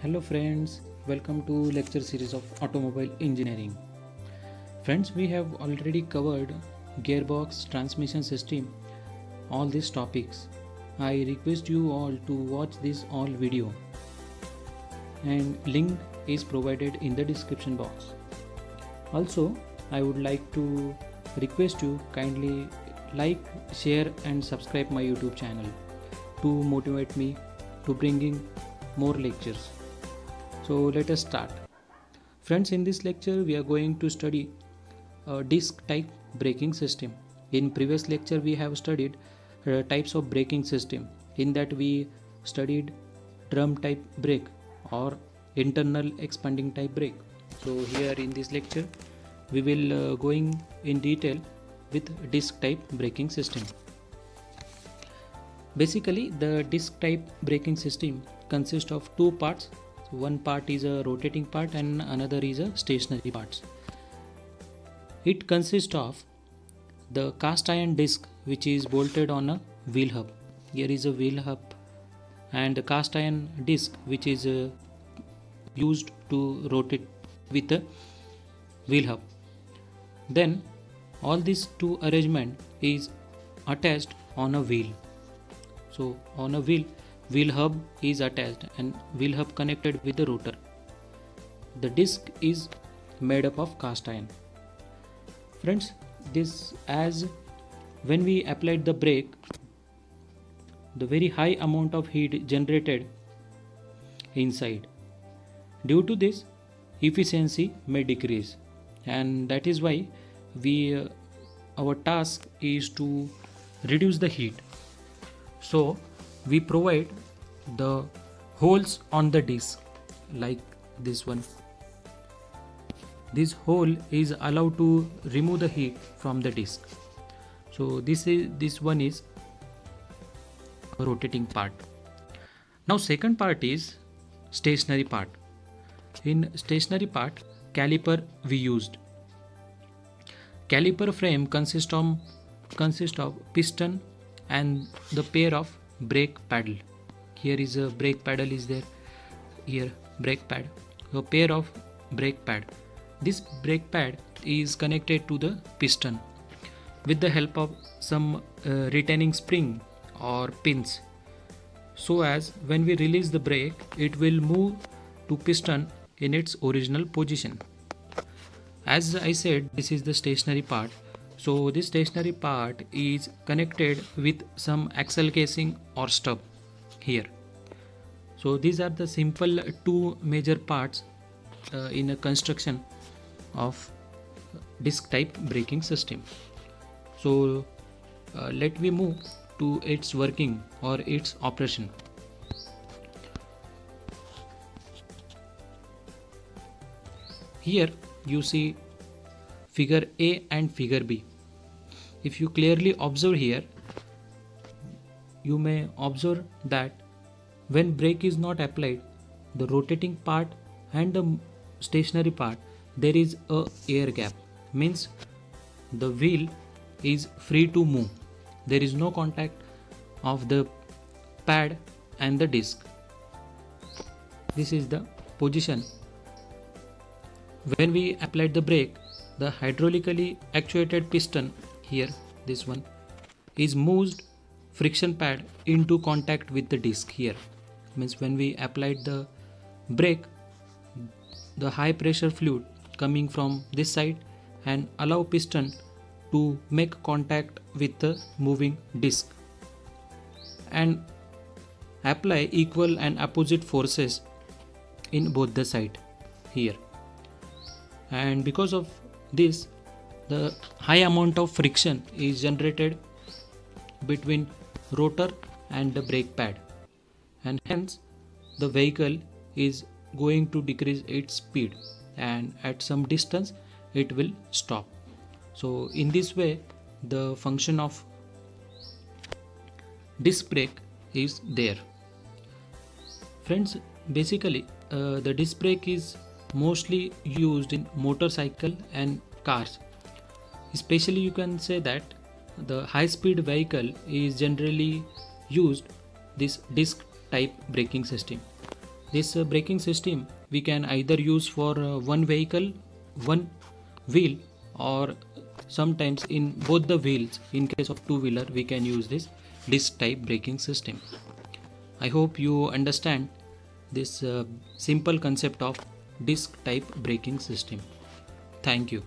Hello friends, welcome to lecture series of automobile engineering. Friends, we have already covered gearbox, transmission system, all these topics. I request you all to watch this all video and link is provided in the description box. Also, I would like to request you kindly like, share and subscribe my YouTube channel to motivate me to bringing more lectures. So let us start. Friends, in this lecture we are going to study a disc type braking system. In previous lecture we have studied types of braking system. In that we studied drum type brake or internal expanding type brake. So here in this lecture we will going in detail with disc type braking system. Basically the disc type braking system consists of two parts. One part is a rotating part and another is a stationary part. It consists of the cast iron disc which is bolted on a wheel hub. Here is a wheel hub and the cast iron disc which is used to rotate with a wheel hub. Then all these two arrangement is attached on a wheel. So on a wheel hub is attached and wheel hub connected with the rotor. The disc is made up of cast iron. Friends, this as when we applied the brake, the very high amount of heat generated inside. Due to this, efficiency may decrease, and that is why we our task is to reduce the heat. So we provide the holes on the disc like this one. This hole is allowed to remove the heat from the disc. So this one is a rotating part. Now second part is stationary part. In stationary part, caliper we used. Caliper frame consists of piston and the pair of brake paddle. Here is a brake paddle is there. Here brake pad. A pair of brake pad. This brake pad is connected to the piston with the help of some retaining spring or pins. So as when we release the brake, it will move to piston in its original position. As I said, this is the stationary part. So this stationary part is connected with some axle casing or stub here. So these are the simple two major parts in a construction of disc type braking system. So let me move to its working or its operation. Here you see figure A and figure B. If you clearly observe here, you may observe that when brake is not applied, the rotating part and the stationary part, there is a air gap. Means the wheel is free to move. There is no contact of the pad and the disc. This is the position. When we applied the brake, the hydraulically actuated piston here, this one, is moved friction pad into contact with the disc here. Means when we applied the brake, the high pressure fluid coming from this side and allow piston to make contact with the moving disc and apply equal and opposite forces in both the side here. And because of this, the high amount of friction is generated between rotor and the brake pad, and hence the vehicle is going to decrease its speed and at some distance it will stop. So in this way the function of disc brake is there. Friends, basically the disc brake is mostly used in motorcycle and cars. Especially you can say that the high speed vehicle is generally used this disc type braking system. This braking system we can either use for one vehicle, one wheel, or sometimes in both the wheels. In case of two-wheeler, we can use this disc type braking system. I hope you understand this simple concept of disc type braking system. Thank you.